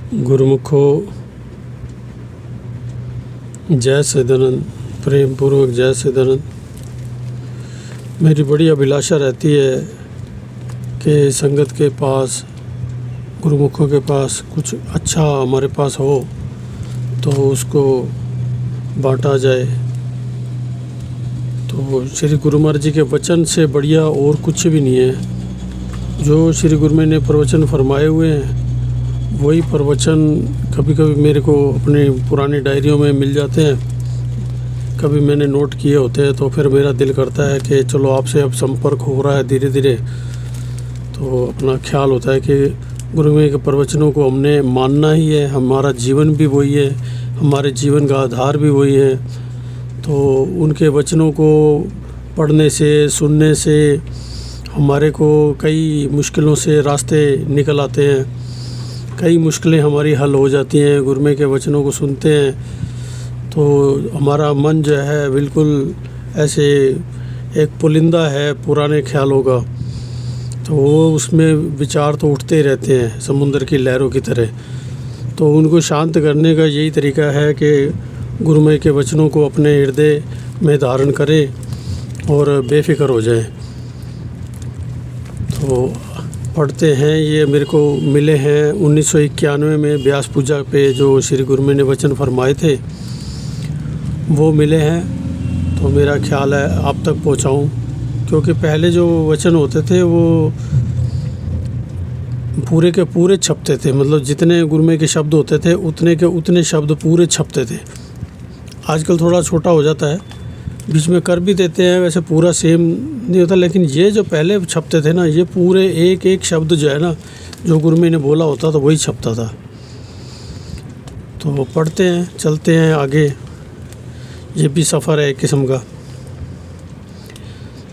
गुरुमुखो जय सच्चिदानंद, प्रेम पूर्वक जय सच्चिदानंद। मेरी बड़ी अभिलाषा रहती है कि संगत के पास, गुरुमुखों के पास कुछ अच्छा हमारे पास हो तो उसको बांटा जाए। तो श्री गुरु महाराज जी के वचन से बढ़िया और कुछ भी नहीं है। जो श्री गुरु महाराज ने प्रवचन फरमाए हुए हैं वही प्रवचन कभी कभी मेरे को अपनी पुरानी डायरियों में मिल जाते हैं, कभी मैंने नोट किए होते हैं। तो फिर मेरा दिल करता है कि चलो आपसे अब संपर्क हो रहा है धीरे धीरे, तो अपना ख्याल होता है कि गुरु महाराज के प्रवचनों को हमने मानना ही है। हमारा जीवन भी वही है, हमारे जीवन का आधार भी वही है। तो उनके वचनों को पढ़ने से, सुनने से हमारे को कई मुश्किलों से रास्ते निकल आते हैं, कई मुश्किलें हमारी हल हो जाती हैं। गुरु महाराज के वचनों को सुनते हैं तो हमारा मन जो है बिल्कुल ऐसे एक पुलिंदा है पुराने ख्यालों का, तो वो उसमें विचार तो उठते ही रहते हैं समुद्र की लहरों की तरह। तो उनको शांत करने का यही तरीका है कि गुरु महाराज के वचनों को अपने हृदय में धारण करें और बेफिक्र हो जाएं। तो पढ़ते हैं, ये मेरे को मिले हैं 1991 में व्यास पूजा पे जो श्री गुरु महाराज ने वचन फरमाए थे वो मिले हैं। तो मेरा ख्याल है आप तक पहुंचाऊं, क्योंकि पहले जो वचन होते थे वो पूरे के पूरे छपते थे, मतलब जितने गुरु महाराज के शब्द होते थे उतने के उतने शब्द पूरे छपते थे। आजकल थोड़ा छोटा हो जाता है, बीच में कर भी देते हैं, वैसे पूरा सेम नहीं होता। लेकिन ये जो पहले छपते थे ना, ये पूरे एक एक शब्द जो है ना, जो गुरु महाराज ने बोला होता था वही छपता था। तो पढ़ते हैं, चलते हैं आगे। ये भी सफ़र है एक किस्म का।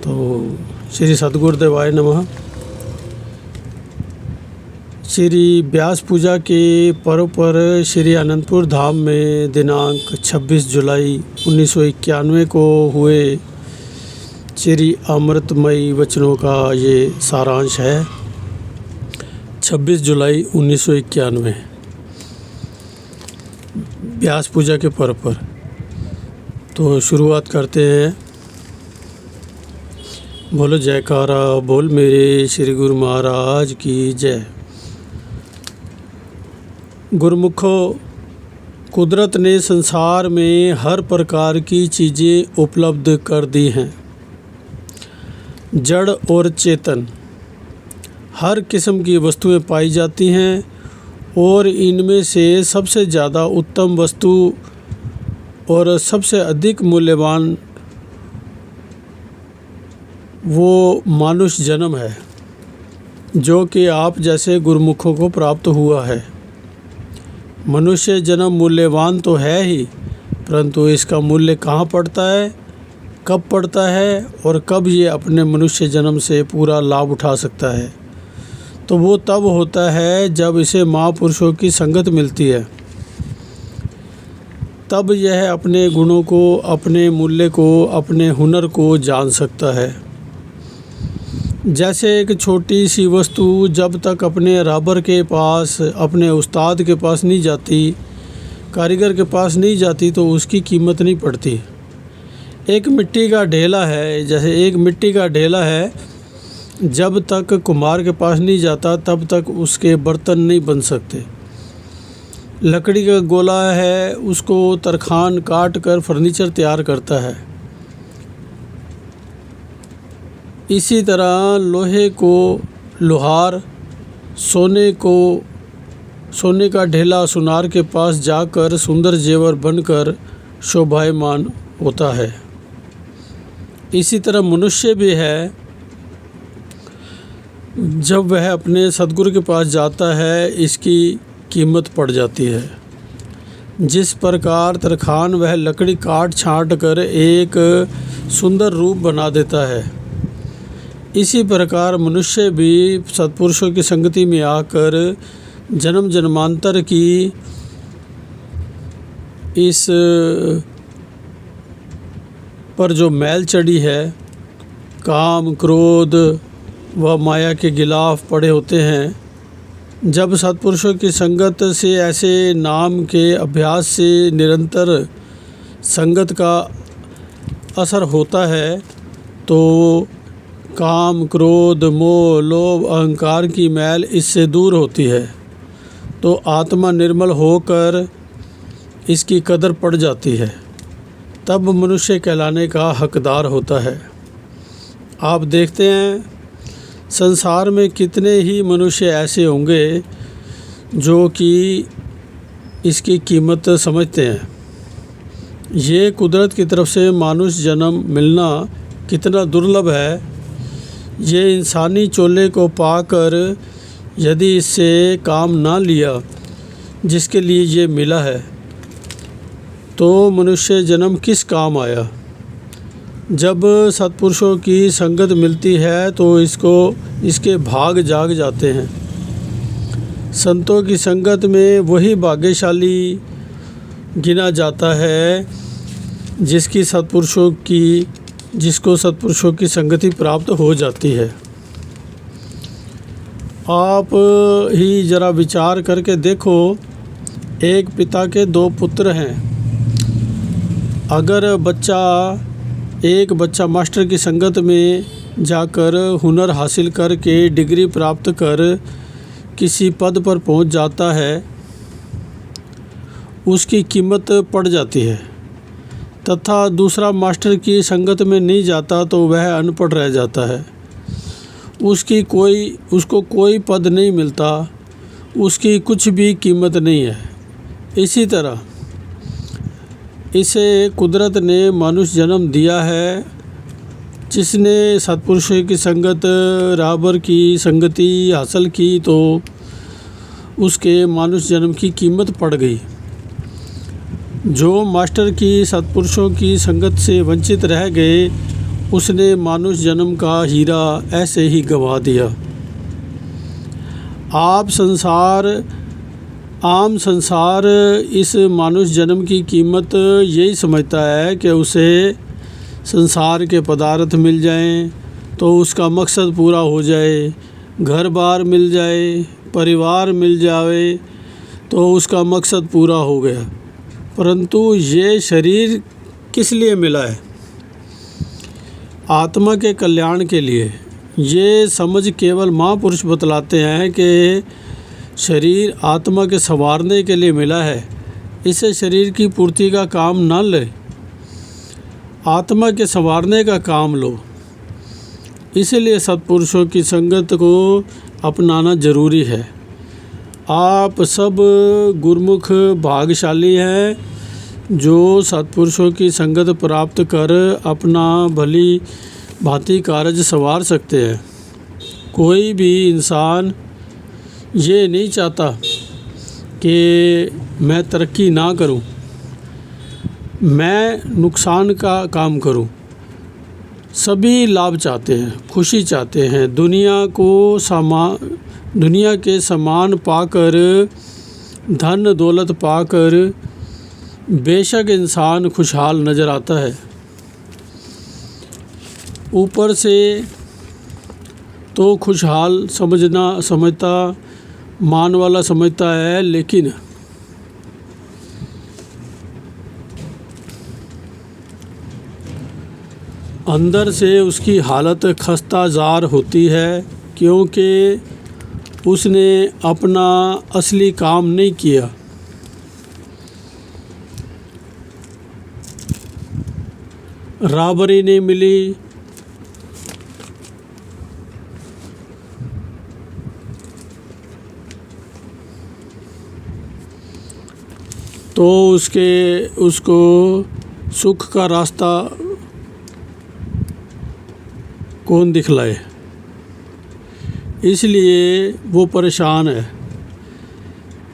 तो श्री सद्गुरुदेवाय नमः। श्री व्यास पूजा के पर्व पर श्री अनंतपुर धाम में दिनांक 26 जुलाई 1991 को हुए श्री अमृतमयी वचनों का ये सारांश है। 26 जुलाई 1991 व्यास पूजा के पर्व पर। तो शुरुआत करते हैं। बोलो जयकारा बोल मेरे श्री गुरु महाराज की जय। गुरुमुखो, कुदरत ने संसार में हर प्रकार की चीज़ें उपलब्ध कर दी हैं। जड़ और चेतन हर किस्म की वस्तुएं पाई जाती हैं और इनमें से सबसे ज़्यादा उत्तम वस्तु और सबसे अधिक मूल्यवान वो मानुष जन्म है जो कि आप जैसे गुरुमुखों को प्राप्त हुआ है। मनुष्य जन्म मूल्यवान तो है ही, परंतु इसका मूल्य कहाँ पड़ता है, कब पड़ता है और कब ये अपने मनुष्य जन्म से पूरा लाभ उठा सकता है, तो वो तब होता है जब इसे महापुरुषों की संगत मिलती है। तब यह अपने गुणों को, अपने मूल्य को, अपने हुनर को जान सकता है। जैसे एक छोटी सी वस्तु जब तक अपने राबर के पास, अपने उस्ताद के पास नहीं जाती, कारीगर के पास नहीं जाती, तो उसकी कीमत नहीं पड़ती। एक मिट्टी का ढेला है, जैसे एक मिट्टी का ढेला है, जब तक कुम्हार के पास नहीं जाता तब तक उसके बर्तन नहीं बन सकते। लकड़ी का गोला है, उसको तरखान काट कर फर्नीचर तैयार करता है। इसी तरह लोहे को लोहार, सोने का ढेला सुनार के पास जाकर सुंदर जेवर बनकर शोभायमान होता है। इसी तरह मनुष्य भी है, जब वह अपने सद्गुरु के पास जाता है इसकी कीमत पड़ जाती है। जिस प्रकार तरखान वह लकड़ी काट छाँट कर एक सुंदर रूप बना देता है, इसी प्रकार मनुष्य भी सत्पुरुषों की संगति में आकर जन्म जन्मांतर की इस पर जो मैल चढ़ी है, काम, क्रोध व माया के गिलाफ पड़े होते हैं, जब सत्पुरुषों की संगत से ऐसे नाम के अभ्यास से निरंतर संगत का असर होता है तो काम, क्रोध, मोह, लोभ, अहंकार की मैल इससे दूर होती है, तो आत्मा निर्मल होकर इसकी कदर पड़ जाती है, तब मनुष्य कहलाने का हकदार होता है। आप देखते हैं संसार में कितने ही मनुष्य ऐसे होंगे जो कि इसकी कीमत समझते हैं। ये कुदरत की तरफ से मानुष जन्म मिलना कितना दुर्लभ है। ये इंसानी चोले को पाकर यदि इससे काम ना लिया जिसके लिए ये मिला है, तो मनुष्य जन्म किस काम आया। जब सत्पुरुषों की संगत मिलती है तो इसके भाग जाग जाते हैं। संतों की संगत में वही भाग्यशाली गिना जाता है जिसको सत्पुरुषों की संगति प्राप्त हो जाती है। आप ही ज़रा विचार करके देखो, एक पिता के 2 पुत्र हैं। अगर एक बच्चा मास्टर की संगत में जाकर हुनर हासिल करके डिग्री प्राप्त कर किसी पद पर पहुंच जाता है, उसकी कीमत पड़ जाती है। तथा दूसरा मास्टर की संगत में नहीं जाता तो वह अनपढ़ रह जाता है। उसको कोई पद नहीं मिलता, उसकी कुछ भी कीमत नहीं है। इसी तरह इसे कुदरत ने मनुष्य जन्म दिया है। जिसने सत्पुरुषों की संगत, राबर की संगति हासिल की तो उसके मनुष्य जन्म की कीमत पड़ गई। जो मास्टर की, सत्पुरुषों की संगत से वंचित रह गए, उसने मनुष्य जन्म का हीरा ऐसे ही गंवा दिया। आम संसार इस मनुष्य जन्म की कीमत यही समझता है कि उसे संसार के पदार्थ मिल जाएं तो उसका मकसद पूरा हो जाए, घर बार मिल जाए, परिवार मिल जाए तो उसका मकसद पूरा हो गया। परंतु ये शरीर किस लिए मिला है? आत्मा के कल्याण के लिए। ये समझ केवल महापुरुष बतलाते हैं कि शरीर आत्मा के संवारने के लिए मिला है। इसे शरीर की पूर्ति का काम न ले, आत्मा के संवारने का काम लो। इसलिए सत्पुरुषों की संगत को अपनाना जरूरी है। आप सब गुरमुख भाग्यशाली हैं जो सत्पुरुषों की संगत प्राप्त कर अपना भली भांति कार्य संवार सकते हैं। कोई भी इंसान ये नहीं चाहता कि मैं तरक्की ना करूं, मैं नुकसान का काम करूं। सभी लाभ चाहते हैं, खुशी चाहते हैं। दुनिया के सामान पाकर, धन दौलत पाकर बेशक इंसान खुशहाल नज़र आता है, ऊपर से तो खुशहाल समझता मान वाला समझता है, लेकिन अंदर से उसकी हालत खस्ताजार होती है, क्योंकि उसने अपना असली काम नहीं किया। राबरी नहीं मिली, तो उसको सुख का रास्ता कौन दिखलाए। इसलिए वो परेशान है।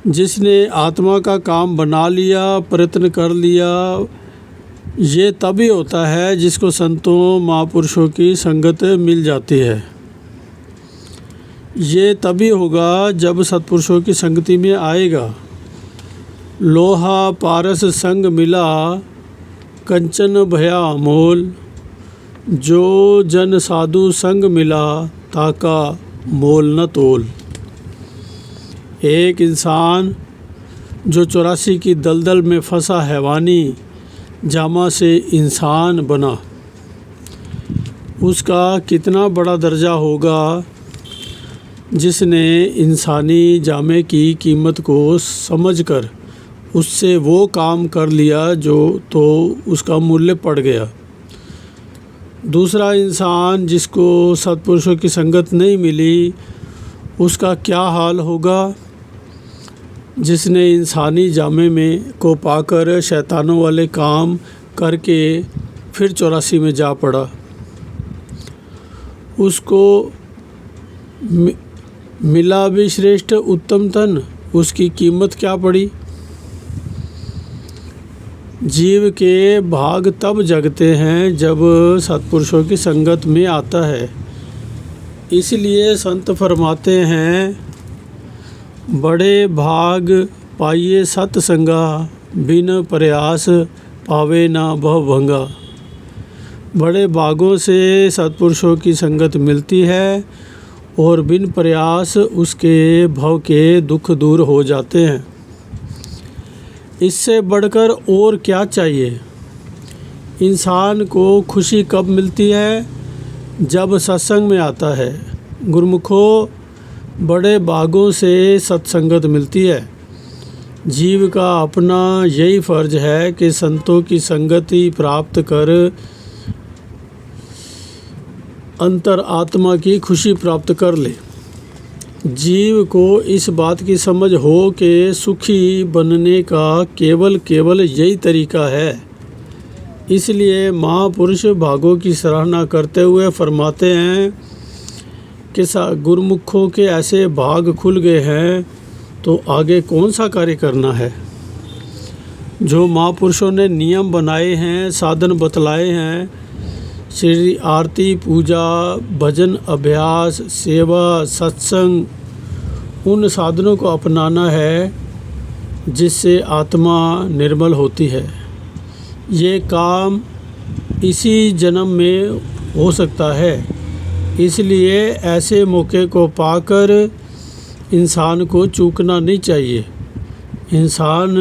जिसने आत्मा का काम बना लिया, प्रयत्न कर लिया, ये तभी होता है जिसको संतों महापुरुषों की संगत मिल जाती है। ये तभी होगा जब सत्पुरुषों की संगति में आएगा। लोहा पारस संग मिला, कंचन भया मोल, जो जन साधु संग मिला, ताका मोल न तोल। एक इंसान जो 84 की दलदल में फंसा हैवानी जामा से इंसान बना, उसका कितना बड़ा दर्जा होगा जिसने इंसानी जामे की कीमत को समझकर उससे वो काम कर लिया जो तो उसका मूल्य पड़ गया। दूसरा इंसान जिसको सत्पुरुषों की संगत नहीं मिली, उसका क्या हाल होगा जिसने इंसानी जामे में को पाकर शैतानों वाले काम करके फिर 84 में जा पड़ा। उसको मिला भी श्रेष्ठ उत्तम तन, उसकी कीमत क्या पड़ी। जीव के भाग तब जगते हैं जब सत्पुरुषों की संगत में आता है। इसलिए संत फरमाते हैं, बड़े भाग पाइए सत्संगा, बिन प्रयास पावे ना भव भंगा। बड़े भागों से सत्पुरुषों की संगत मिलती है और बिन प्रयास उसके भव के दुख दूर हो जाते हैं। इससे बढ़कर और क्या चाहिए। इंसान को खुशी कब मिलती है, जब सत्संग में आता है। गुरुमुखों, बड़े भागों से सत्संगत मिलती है। जीव का अपना यही फर्ज है कि संतों की संगति प्राप्त कर अंतर आत्मा की खुशी प्राप्त कर ले। जीव को इस बात की समझ हो कि सुखी बनने का केवल यही तरीका है। इसलिए महापुरुष भागों की सराहना करते हुए फरमाते हैं कि गुरुमुखों के ऐसे भाग खुल गए हैं तो आगे कौन सा कार्य करना है। जो महापुरुषों ने नियम बनाए हैं, साधन बतलाए हैं, श्री आरती, पूजा, भजन, अभ्यास, सेवा, सत्संग, उन साधनों को अपनाना है जिससे आत्मा निर्मल होती है। ये काम इसी जन्म में हो सकता है। इसलिए ऐसे मौके को पाकर इंसान को चूकना नहीं चाहिए। इंसान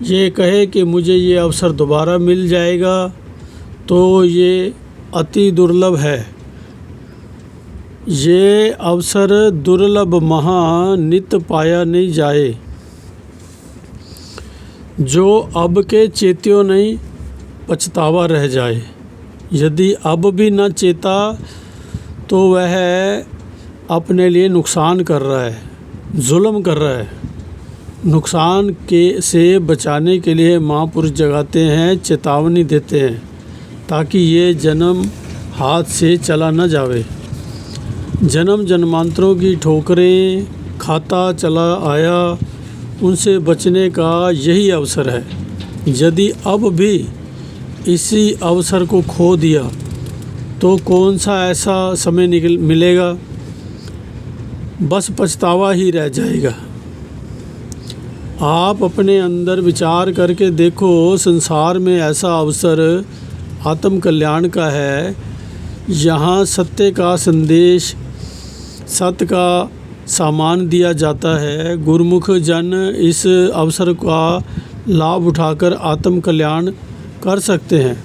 ये कहे कि मुझे ये अवसर दोबारा मिल जाएगा तो ये अति दुर्लभ है। ये अवसर दुर्लभ महा नित पाया नहीं जाए। जो अब के चेत्यो नहीं, पछतावा रह जाए। यदि अब भी न चेता तो वह अपने लिए नुकसान कर रहा है, जुल्म कर रहा है। नुकसान के से बचाने के लिए महापुरुष जगाते हैं, चेतावनी देते हैं ताकि ये जन्म हाथ से चला न जावे। जन्म जन्मांतरों की ठोकरें खाता चला आया, उनसे बचने का यही अवसर है। यदि अब भी इसी अवसर को खो दिया तो कौन सा ऐसा समय मिलेगा, बस पछतावा ही रह जाएगा। आप अपने अंदर विचार करके देखो, संसार में ऐसा अवसर आत्म कल्याण का है। यहाँ सत्य का संदेश, सत्य का सामान दिया जाता है। गुरुमुख जन इस अवसर का लाभ उठाकर आत्म कल्याण कर सकते हैं।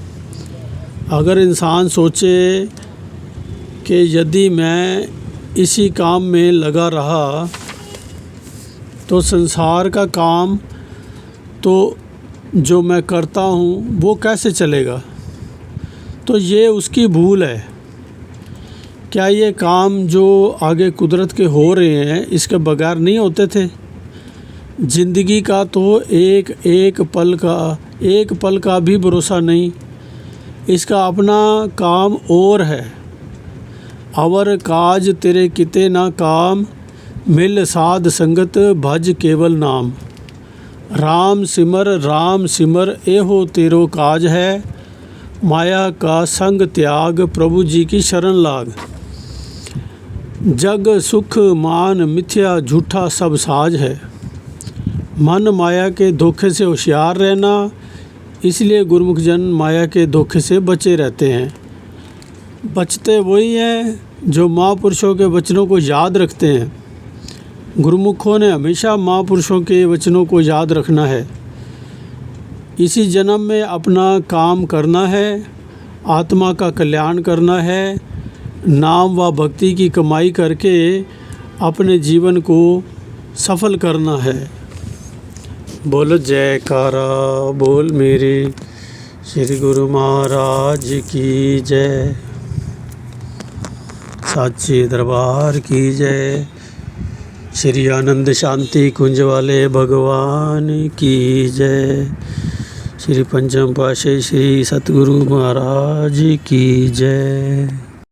अगर इंसान सोचे कि यदि मैं इसी काम में लगा रहा तो संसार का काम तो जो मैं करता हूँ वो कैसे चलेगा, तो ये उसकी भूल है। क्या ये काम जो आगे कुदरत के हो रहे हैं इसके बगैर नहीं होते थे। ज़िंदगी का तो एक पल का भी भरोसा नहीं। इसका अपना काम और है। अवर काज तेरे किते ना काम, मिल साध संगत भज केवल नाम। राम सिमर एहो तेरो काज है, माया का संग त्याग प्रभु जी की शरण लाग। जग सुख मान मिथ्या झूठा सब साज है। मन माया के धोखे से होशियार रहना, इसलिए गुरुमुख जन माया के धोखे से बचे रहते हैं। बचते वही हैं जो महापुरुषों के वचनों को याद रखते हैं। गुरुमुखों ने हमेशा महापुरुषों के वचनों को याद रखना है। इसी जन्म में अपना काम करना है, आत्मा का कल्याण करना है, नाम व भक्ति की कमाई करके अपने जीवन को सफल करना है। बोल जयकारा बोल मेरे श्री गुरु महाराज की जय, साचे दरबार की जय, श्री आनंद शांति कुंज वाले भगवान की जय, श्री पंचम पातशाही श्री सतगुरु महाराज की जय।